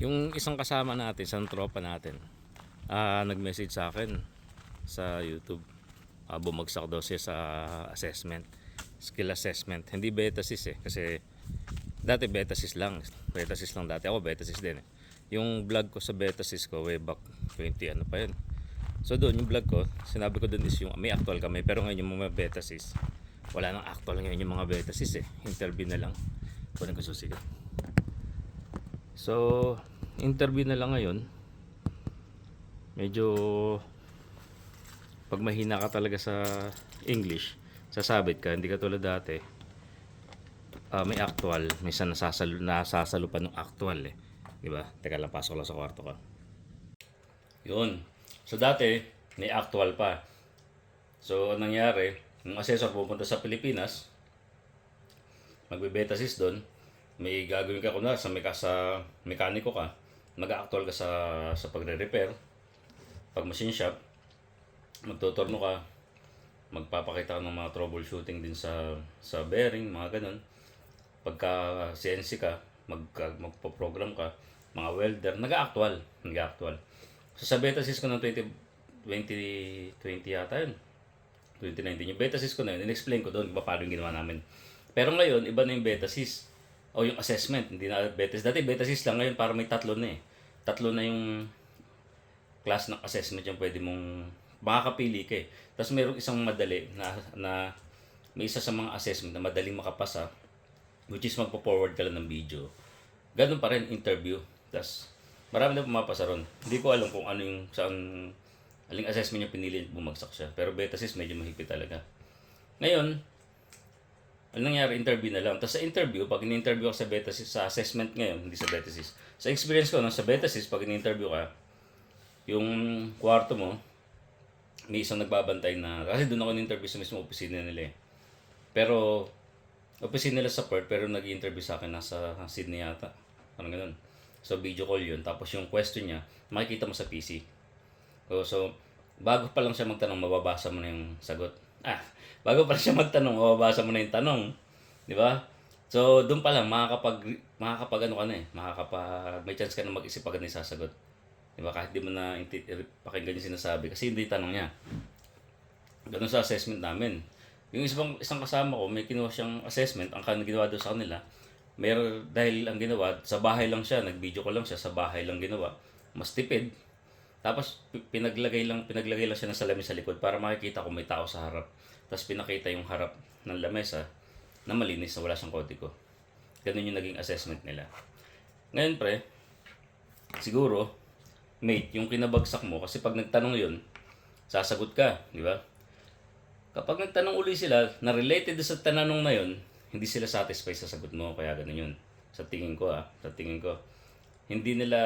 Yung isang kasama natin, isang tropa natin, nag-message sa akin sa YouTube. Bumagsak daw siya sa assessment, skill assessment. Hindi betasis kasi dati betasis lang. Betasis lang dati. Ako betasis din eh. Yung vlog ko sa betasis ko way back 20 ano pa yun. So doon yung vlog ko, sinabi ko doon is yung may actual kami. Pero ngayon yung mga betasis, wala nang actual ngayon yung mga betasis eh. Interview na lang. Kunin ko susi ko. So, interview na lang ngayon. Medyo pag mahina ka talaga sa English, sasabit ka, hindi ka tulad dati. May actual, minsan nasasalo pa ng actual eh. Di ba? Teka lang, pasok lang sa kwarto ko. Yun. So dati, may actual pa. So, anong nangyari, yung assessor pupunta sa Pilipinas, magbe-betasis doon, may gagawin ka kunwari sa mekaniko ka, mag-actual ka sa pagre-repair, pag machine shop, magtuturno ka, magpapakita ka ng mga troubleshooting din sa bearing, mga ganun. Pagka CNC ka, magpo-program ka, mga welder, nag-actual. So sa beta sys ko ng 2020 yata yun, 2019, yung beta sys ko na yun, in-explain ko doon paano yung ginawa namin. Pero ngayon, iba na yung beta sys o yung assessment, hindi na beta sys. Dati beta sys lang, ngayon para may tatlo na eh. Tatlo na yung class ng assessment yung pwede mong makakapili ka eh. Tapos mayroong isang madali na may isa sa mga assessment na madaling makapasa, which is magpo-forward ka lang ng video. Ganun pa rin interview. Tapos marami na pumapasa ron. Hindi ko alam kung ano yung aling assessment yung pinili bumagsak siya. Pero beta sys medyo mahigpit talaga. Ngayon, ano nangyari, interview na lang. Tapos sa interview, pag in-interview ka sa beta sys, sa assessment ngayon, hindi sa beta sys. Sa experience ko, no, sa beta sys, pag in-interview ka, yung kwarto mo, may isang nagbabantay na, kasi doon ako in-interview sa mismo opisina nila eh. Pero, opisina nila sa Perth, pero nag-interview sa akin nasa Sydney yata. Parang ganun. So, video call yun. Tapos yung question niya, makikita mo sa PC. So bago pa lang siya magtanong, mababasa mo na yung sagot. Bago pa lang siya magtanong, mababasa mo na yung tanong. Di ba? So, doon pa lang, makakapag ano ka na eh. May chance ka na mag-isip agad na yung sasagot. Diba? Kahit di mo na pakinggan yung sinasabi. Kasi hindi tanong niya. Ganun sa assessment namin. Yung isang kasama ko, may kinuha siyang assessment. Ang ginawa doon sa kanila, dahil ang ginawa, sa bahay lang siya, nag-video ko lang siya, sa bahay lang ginawa. Mas tipid. Tapos pinaglagay lang siya ng salamin sa likod para makikita kung may tao sa harap. Tapos pinakita yung harap ng lamesa na malinis, na wala siyang kodigo. Ganun yung naging assessment nila. Ngayon pre, siguro, mate, yung kinabagsak mo, kasi pag nagtanong yun, sasagot ka, di ba? Kapag nagtanong uli sila na related sa tanong na yun, hindi sila satisfied sa sagot mo, kaya ganun yun. Sa tingin ko hindi nila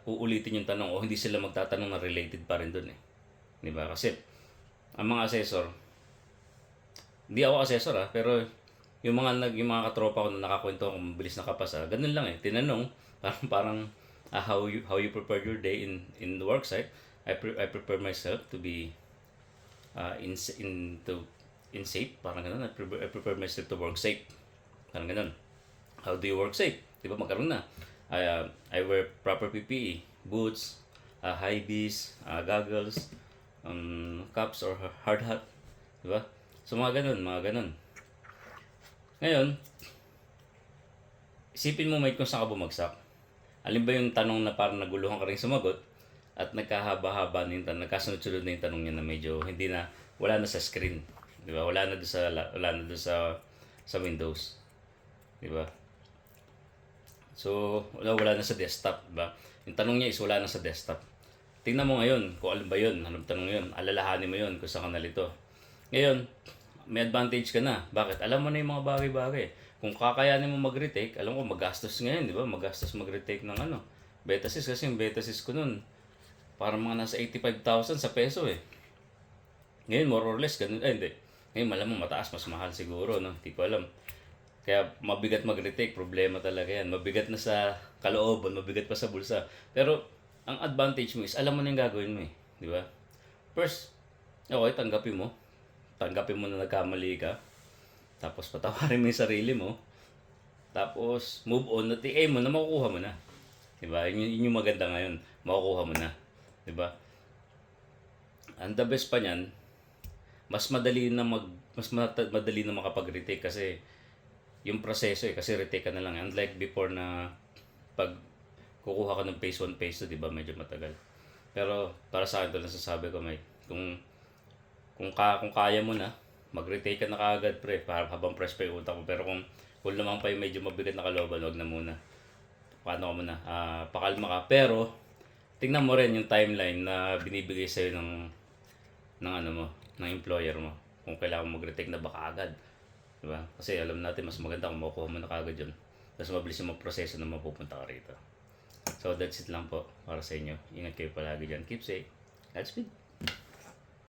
uulitin yung tanong o hindi sila magtatanong na related pa rin dun eh. Di ba? Kasi ang mga assessor, hindi ako assessor pero yung mga katropa ko na nakakwento kung mabilis nakapasa, ganun lang eh. Tinanong, parang how you prepare your day in the work site. I prepare myself to be in safe, parang ganun. I prepare myself to work safe. Parang ganun. How do you work safe? Di ba magkaroon na? I wear proper PPE, boots, high vis, goggles, caps or hard hat, di ba? So mga ganun. Ngayon, isipin mo mate kung saan ka bumagsak. Alin ba yung tanong na parang naguluhan ka rin sumagot at nagkahaba-haba na yung tanong, nagkasunod-sunod na yung tanong niya na medyo hindi na, wala na sa screen, di ba? Wala na doon sa Windows, di ba? So, wala na sa desktop, diba? Yung tanong niya is wala na sa desktop. Tingnan mo ngayon kung alam ba yun, anong tanong yun, alalahanin mo yun kung saan ka nalito. Ngayon, may advantage ka na. Bakit? Alam mo na yung mga bagay-bagay. Kung kakayanin mo mag-retake, alam ko magastos ngayon, di ba? Magastos mag-retake ng beta sys, kasi yung beta sys ko nun, parang mga nasa 85,000 sa peso eh. Ngayon, more or less, ganun. Hindi. Ngayon, malamang mataas, mas mahal siguro, no? Hindi ko alam. Kaya mabigat mag-retake, problema talaga yan. Mabigat na sa kalooban, mabigat pa sa bulsa. Pero ang advantage mo is alam mo na yung gagawin mo eh. Di ba? First, okay, tanggapin mo. Tanggapin mo na nagkamali ka. Tapos patawarin mo yung sarili mo. Tapos move on, at i-aim mo na makukuha mo na. Diba? Yun yung maganda ngayon. Makukuha mo na. Diba? And the best pa niyan, madali na makapag-retake kasi yung proseso kasi retake ka na lang. Unlike before na pag kukuha ka ng phase 1, phase 2, di ba, medyo matagal. Pero para sa akin, ito nasasabi ko, may kung kaya mo na, mag-retake ka na kaagad, pre, para habang fresh pa yung utak mo. Pero kung naman pa yung medyo mabigat na kalooban, wag na muna. Paano ka muna? Pakalma ka. Pero, tingnan mo rin yung timeline na binibigay sa'yo ng ano mo, ng employer mo. Kung kailangan mo mag-retake na baka agad. Diba? Kasi alam natin, mas maganda kung makukuha mo na kagad yun. Tapos mabilis yung proseso na mapupunta ka rito. So that's it lang po para sa inyo. Ingat kayo palagi dyan. Keep safe. Godspeed.